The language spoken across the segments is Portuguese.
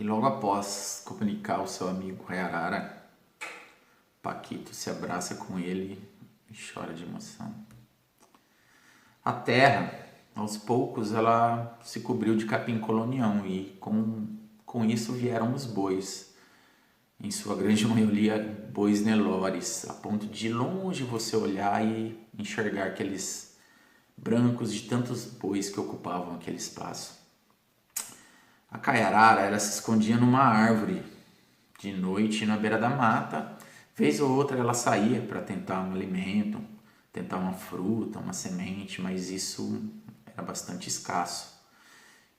logo após comunicar ao seu amigo Kayarara, Paquito se abraça com ele e chora de emoção. A terra, aos poucos, ela se cobriu de capim colonião e com isso vieram os bois. Em sua grande maioria, bois Nelores, a ponto de longe você olhar e enxergar aqueles brancos de tantos bois que ocupavam aquele espaço. A Kayarara, ela se escondia numa árvore de noite na beira da mata. Vez ou outra ela saía para tentar um alimento, tentar uma fruta, uma semente, mas isso era bastante escasso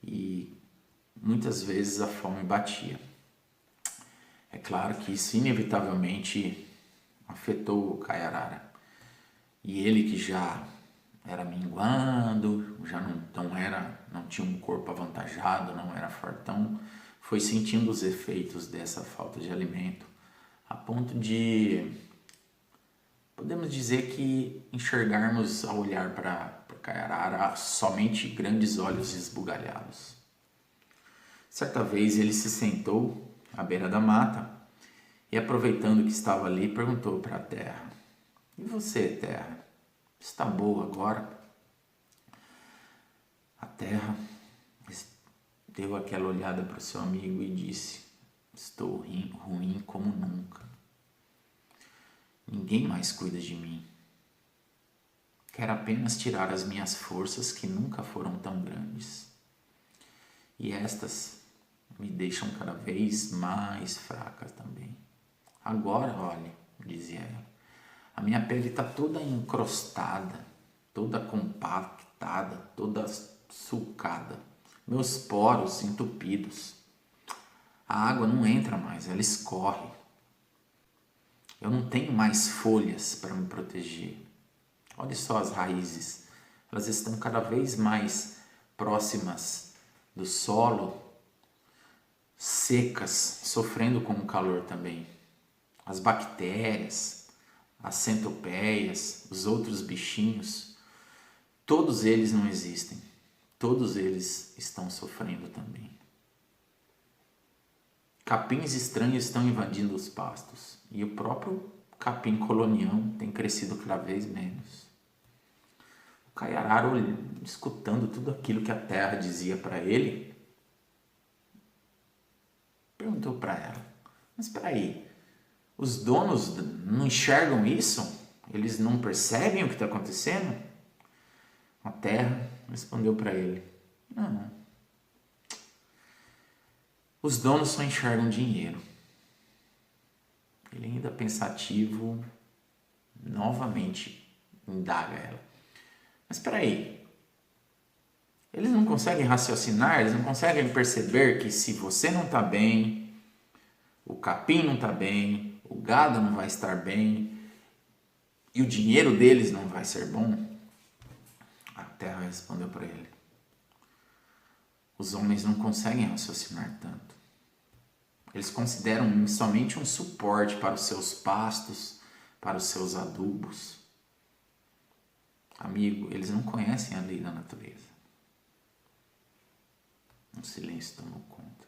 e muitas vezes a fome batia. É claro que isso inevitavelmente afetou o Kayarara. E ele, que já era minguando, já não tinha um corpo avantajado, não era fortão, foi sentindo os efeitos dessa falta de alimento, a ponto de, podemos dizer que enxergarmos ao olhar para Kayarara somente grandes olhos esbugalhados. Certa vez ele se sentou à beira da mata e, aproveitando que estava ali, perguntou para a terra: "E você, terra, está boa agora?" A terra deu aquela olhada para o seu amigo e disse: "Estou ruim como nunca. Ninguém mais cuida de mim. Quero apenas tirar as minhas forças, que nunca foram tão grandes. E estas me deixam cada vez mais fraca também. Agora, olhe", dizia ela, "a minha pele está toda encrostada, toda compactada, toda sulcada. Meus poros entupidos. A água não entra mais, ela escorre. Eu não tenho mais folhas para me proteger. Olhe só as raízes, elas estão cada vez mais próximas do solo, secas, sofrendo com o calor também. As bactérias, as centopeias, os outros bichinhos, todos eles não existem. Todos eles estão sofrendo também. Capins estranhos estão invadindo os pastos e o próprio capim colonião tem crescido cada vez menos." O Kayarara, escutando tudo aquilo que a terra dizia para ele, perguntou para ela: "Mas espera aí, os donos não enxergam isso? Eles não percebem o que está acontecendo?" A terra respondeu para ele: "Não. Os donos só enxergam dinheiro." Ele, ainda pensativo, novamente indaga ela: "Mas espera aí, eles não conseguem raciocinar? Eles não conseguem perceber que se você não está bem, o capim não está bem, o gado não vai estar bem e o dinheiro deles não vai ser bom?" A terra respondeu para ele: "Os homens não conseguem raciocinar tanto. Eles consideram somente um suporte para os seus pastos, para os seus adubos. Amigo, eles não conhecem a lei da natureza." Um silêncio tomou conta.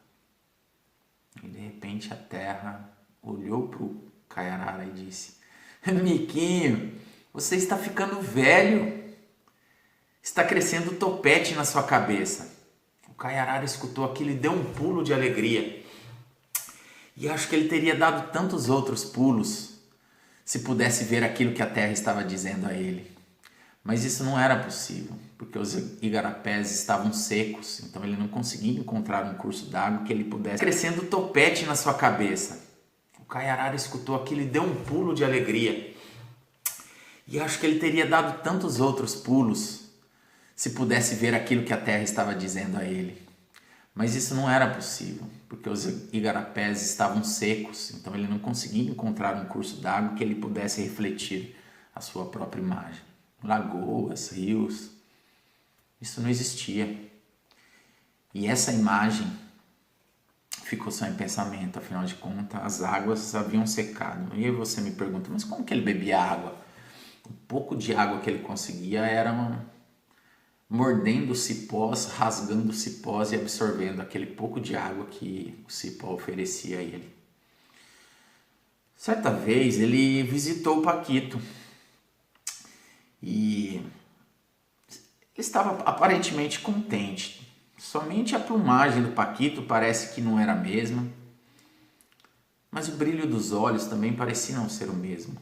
E de repente a terra olhou para o Kayarara e disse: "Miquinho, você está ficando velho. Está crescendo topete na sua cabeça." O Kayarara escutou aquilo e deu um pulo de alegria. E acho que ele teria dado tantos outros pulos se pudesse ver aquilo que a terra estava dizendo a ele. Mas isso não era possível, porque os igarapés estavam secos, então ele não conseguia encontrar um curso d'água que ele pudesse. Crescendo topete na sua cabeça. O Kayarara escutou aquilo e deu um pulo de alegria. E acho que ele teria dado tantos outros pulos se pudesse ver aquilo que a terra estava dizendo a ele. Mas isso não era possível, porque os igarapés estavam secos, então ele não conseguia encontrar um curso d'água que ele pudesse refletir a sua própria imagem. Lagoas, rios, isso não existia. E essa imagem ficou só em pensamento, afinal de contas as águas haviam secado. E aí você me pergunta: mas como que ele bebia água? O pouco de água que ele conseguia era mordendo os cipós, rasgando os cipós e absorvendo aquele pouco de água que o cipó oferecia a ele. Certa vez ele visitou o Paquito e ele estava aparentemente contente. Somente a plumagem do Paquito parece que não era a mesma, mas o brilho dos olhos também parecia não ser o mesmo.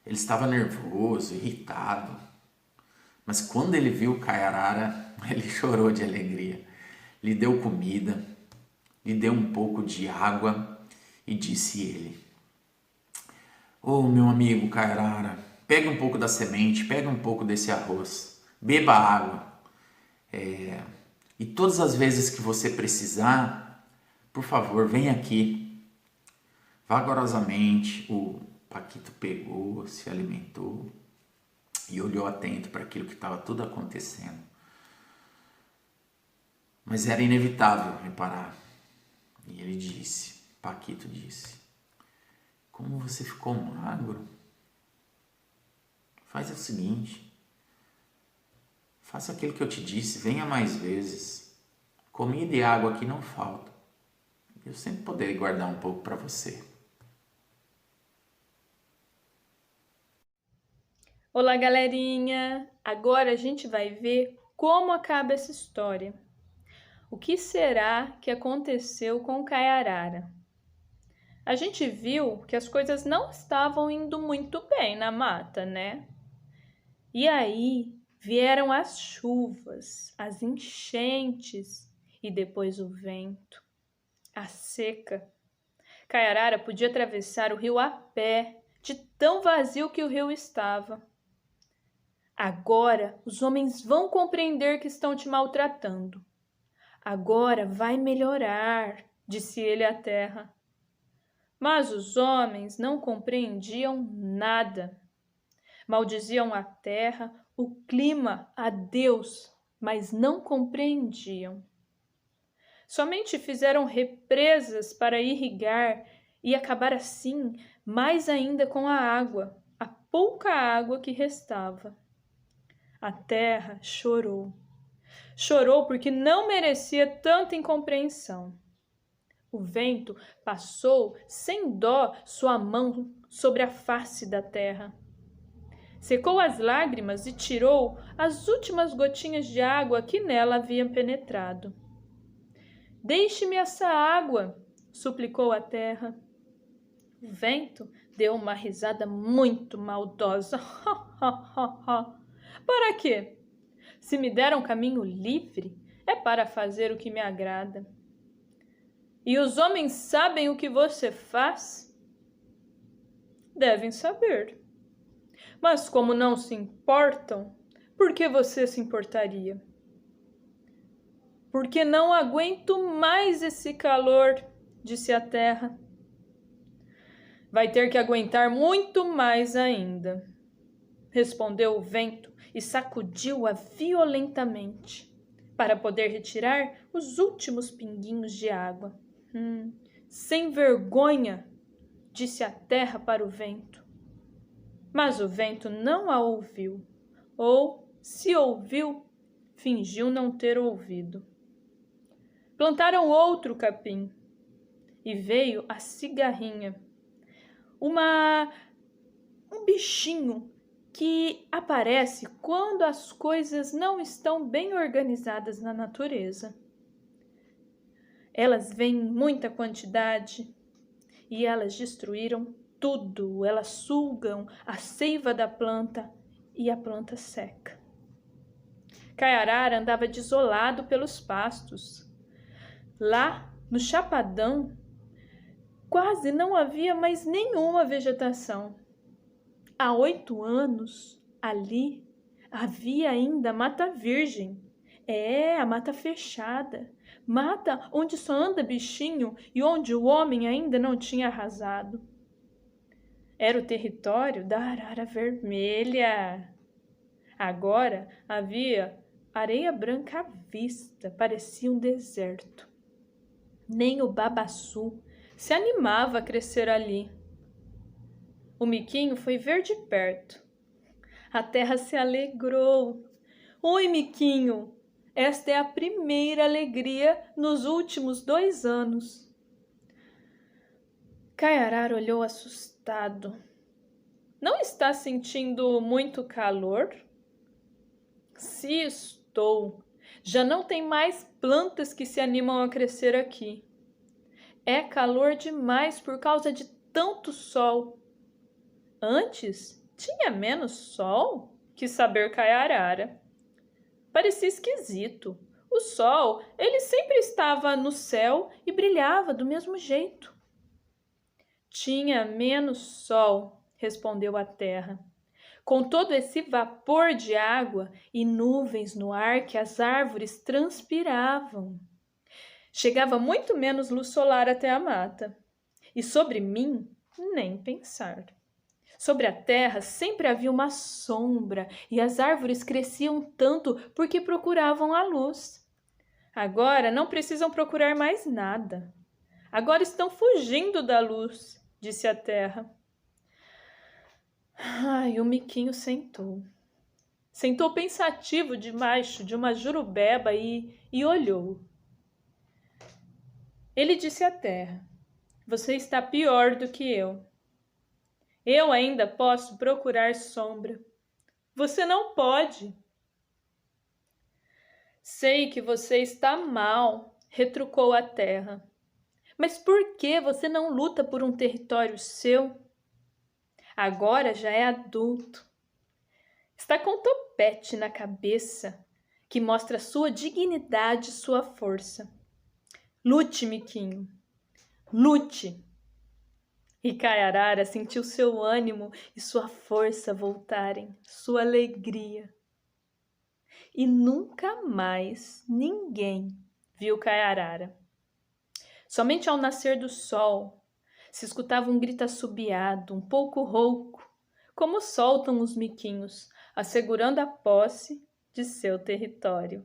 Ele estava nervoso, irritado, mas quando ele viu o Kayarara, ele chorou de alegria. Lhe deu comida, lhe deu um pouco de água e disse ele: "Oh, meu amigo Kayarara, pega um pouco da semente, pega um pouco desse arroz, beba água. E todas as vezes que você precisar, por favor, vem aqui." Vagarosamente, o Paquito pegou, se alimentou e olhou atento para aquilo que estava tudo acontecendo. Mas era inevitável reparar. E ele disse, Paquito disse: "Como você ficou magro? Faz o seguinte, faça aquilo que eu te disse, venha mais vezes. Comida e água aqui não faltam. Eu sempre poderei guardar um pouco para você." Olá, galerinha! Agora a gente vai ver como acaba essa história. O que será que aconteceu com Kayarara? A gente viu que as coisas não estavam indo muito bem na mata, né? E aí vieram as chuvas, as enchentes e depois o vento, a seca. Kayarara podia atravessar o rio a pé, de tão vazio que o rio estava. Agora os homens vão compreender que estão te maltratando. Agora vai melhorar, disse ele à terra. Mas os homens não compreendiam nada. Maldiziam a terra, o clima, a Deus, mas não compreendiam. Somente fizeram represas para irrigar e acabar assim mais ainda com a água, a pouca água que restava. A terra chorou. Chorou porque não merecia tanta incompreensão. O vento passou sem dó sua mão sobre a face da terra. Secou as lágrimas e tirou as últimas gotinhas de água que nela haviam penetrado. "Deixe-me essa água", suplicou a terra. O vento deu uma risada muito maldosa. "Para quê? Se me deram caminho livre, é para fazer o que me agrada. E os homens sabem o que você faz?" "Devem saber. Mas como não se importam, por que você se importaria?" "Porque não aguento mais esse calor", disse a terra. "Vai ter que aguentar muito mais ainda", respondeu o vento e sacudiu-a violentamente para poder retirar os últimos pinguinhos de água. Sem vergonha", disse a terra para o vento. Mas o vento não a ouviu, ou, se ouviu, fingiu não ter ouvido. Plantaram outro capim e veio a cigarrinha, um bichinho que aparece quando as coisas não estão bem organizadas na natureza. Elas vêm em muita quantidade e elas destruíram tudo. Elas sugam a seiva da planta e a planta seca. Kayarara andava desolado pelos pastos. Lá, no chapadão, quase não havia mais nenhuma vegetação. Há 8 anos, ali, havia ainda mata virgem. A mata fechada. Mata onde só anda bichinho e onde o homem ainda não tinha arrasado. Era o território da arara vermelha. Agora havia areia branca à vista, parecia um deserto. Nem o babaçu se animava a crescer ali. O miquinho foi ver de perto. A terra se alegrou. Oi, Miquinho! Esta é a primeira alegria nos últimos 2 anos. Kayarara olhou assustado. Não está sentindo muito calor? Se estou. Já não tem mais plantas que se animam a crescer aqui. É calor demais por causa de tanto sol. Antes tinha menos sol? Quis saber Kayarara. Parecia esquisito. O sol, ele sempre estava no céu e brilhava do mesmo jeito. Tinha menos sol, respondeu a terra. Com todo esse vapor de água e nuvens no ar que as árvores transpiravam. Chegava muito menos luz solar até a mata. E sobre mim, nem pensar. Sobre a terra sempre havia uma sombra e as árvores cresciam tanto porque procuravam a luz. Agora não precisam procurar mais nada. Agora estão fugindo da luz, disse a terra. Ai, o Miquinho sentou. Sentou pensativo debaixo de uma jurubeba e olhou. Ele disse à terra: Você está pior do que eu. Eu ainda posso procurar sombra. Você não pode. Sei que você está mal, retrucou a terra. Mas por que você não luta por um território seu? Agora já é adulto. Está com topete na cabeça, que mostra sua dignidade e sua força. Lute, Miquinho. Lute! E Kayarara sentiu seu ânimo e sua força voltarem, sua alegria. E nunca mais ninguém viu Kayarara. Somente ao nascer do sol se escutava um grito assobiado, um pouco rouco, como soltam os miquinhos, assegurando a posse de seu território.